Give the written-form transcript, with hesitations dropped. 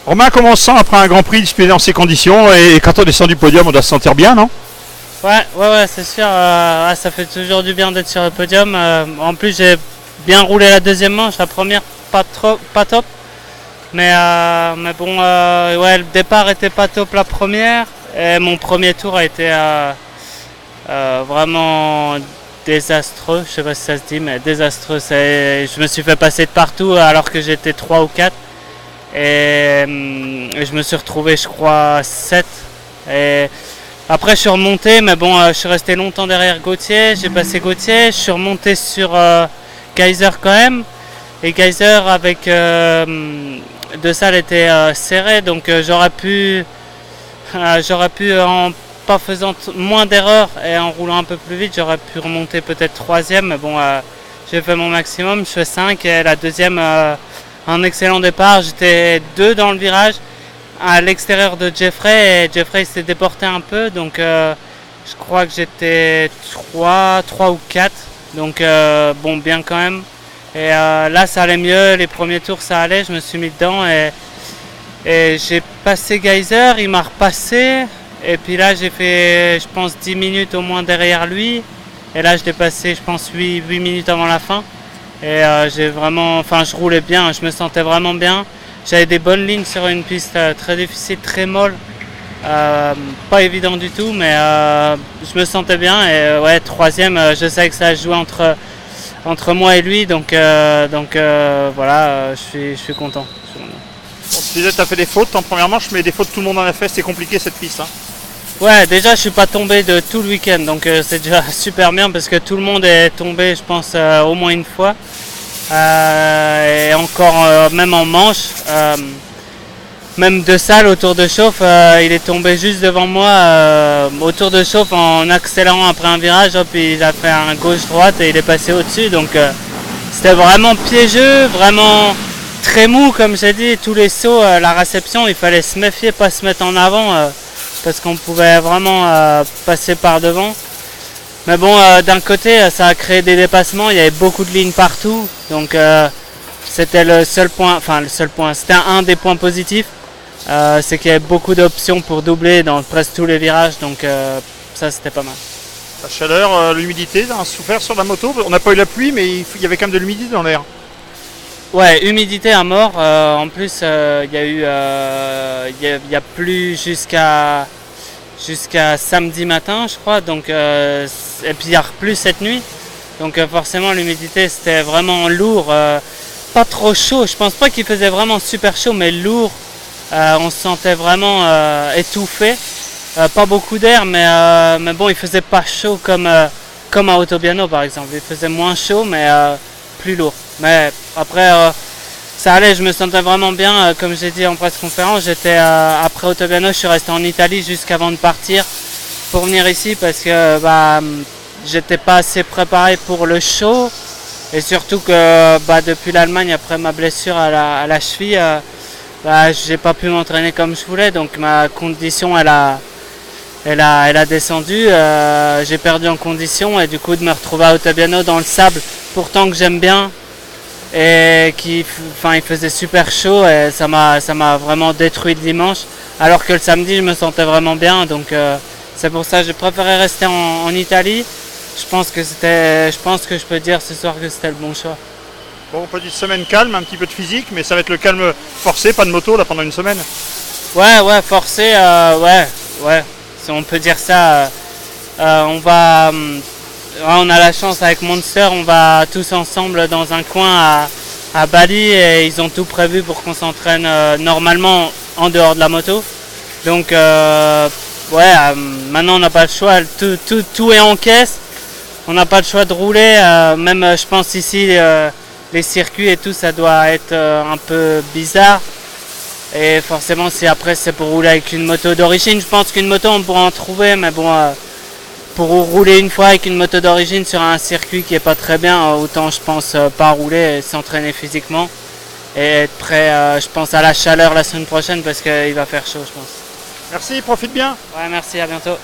Romain, comment on se sent après un Grand Prix disputé dans ces conditions et quand on descend du podium, on doit se sentir bien, non? Ouais, c'est sûr. Ça fait toujours du bien d'être sur le podium. En plus, j'ai bien roulé la deuxième manche, la première pas top. Mais bon, ouais, le départ était pas top la première. Et mon premier tour a été vraiment désastreux. Je sais pas si ça se dit, mais désastreux. Je me suis fait passer de partout alors que j'étais 3 ou 4. Et je me suis retrouvé, je crois, 7. Et après, je suis remonté, mais bon, je suis resté longtemps derrière Gauthier. J'ai passé Gauthier, je suis remonté sur Geyser quand même. Et Geyser avec De Salle était serré, donc j'aurais pu en pas faisant moins d'erreurs et en roulant un peu plus vite, j'aurais pu remonter peut-être 3e. Mais bon, j'ai fait mon maximum, je fais 5 et la deuxième, un excellent départ. J'étais 2 dans le virage à l'extérieur de Jeffrey et Jeffrey s'est déporté un peu, donc je crois que j'étais 3 ou 4, donc bon, bien quand même. Et là ça allait mieux, les premiers tours ça allait, je me suis mis dedans et j'ai passé Geyser, il m'a repassé et puis là j'ai fait je pense 10 minutes au moins derrière lui et là je l'ai passé je pense 8 minutes avant la fin et j'ai vraiment, enfin je roulais bien, je me sentais vraiment bien. J'avais des bonnes lignes sur une piste très difficile, très molle, pas évident du tout, mais je me sentais bien et ouais, 3e, je sais que ça a joué entre moi et lui, donc voilà, je suis content. Bon, tu disais que tu as fait des fautes en première manche, mais des fautes tout le monde en a fait, c'est compliqué cette piste. Hein. Ouais, déjà je suis pas tombé de tout le week-end, donc c'est déjà super bien parce que tout le monde est tombé, je pense, au moins une fois. Et encore même en manche, même De Salle au tour de chauffe, il est tombé juste devant moi au tour de chauffe en accélérant après un virage, hop, il a fait un gauche-droite et il est passé au-dessus, donc c'était vraiment piégeux, vraiment très mou comme j'ai dit, tous les sauts, la réception, il fallait se méfier, pas se mettre en avant parce qu'on pouvait vraiment passer par devant. Mais bon, d'un côté, ça a créé des dépassements, il y avait beaucoup de lignes partout, donc c'était le seul point, c'était un des points positifs, c'est qu'il y avait beaucoup d'options pour doubler dans presque tous les virages, donc ça c'était pas mal. La chaleur, l'humidité, on a souffert sur la moto, on n'a pas eu la pluie, mais il y avait quand même de l'humidité dans l'air. Ouais, humidité à mort, en plus il y a plu jusqu'à samedi matin je crois, donc et puis il y a replu cette nuit, donc forcément l'humidité c'était vraiment lourd, pas trop chaud, je pense pas qu'il faisait vraiment super chaud mais lourd, on se sentait vraiment étouffé, pas beaucoup d'air mais bon il faisait pas chaud comme à Autobiano par exemple, il faisait moins chaud mais plus lourd, mais après ça allait, je me sentais vraiment bien, comme j'ai dit en presse conférence, j'étais après Autobiano, je suis resté en Italie jusqu'avant de partir pour venir ici parce que j'étais pas assez préparé pour le show et surtout que depuis l'Allemagne, après ma blessure à la cheville, j'ai pas pu m'entraîner comme je voulais, donc ma condition elle a descendu, j'ai perdu en condition et du coup de me retrouver à Autobiano dans le sable, pourtant que j'aime bien, et il faisait super chaud et ça m'a vraiment détruit le dimanche, alors que le samedi je me sentais vraiment bien, donc c'est pour ça que j'ai préféré rester en Italie. Je pense que je peux dire ce soir que c'était le bon choix. Bon, petite semaine calme, un petit peu de physique, mais ça va être le calme forcé, pas de moto là pendant une semaine. Ouais, forcé, ouais, si on peut dire ça. On a la chance avec Monster, on va tous ensemble dans un coin à Bali et ils ont tout prévu pour qu'on s'entraîne normalement en dehors de la moto. Donc maintenant on n'a pas le choix, tout est en caisse, on n'a pas le choix de rouler, même je pense ici les circuits et tout ça doit être un peu bizarre. Et forcément si après c'est pour rouler avec une moto d'origine, je pense qu'une moto on pourra en trouver, mais bon pour rouler une fois avec une moto d'origine sur un circuit qui est pas très bien, autant je pense pas rouler et s'entraîner physiquement et être prêt je pense à la chaleur la semaine prochaine parce qu'il va faire chaud je pense. Merci, profite bien. Ouais, merci, à bientôt.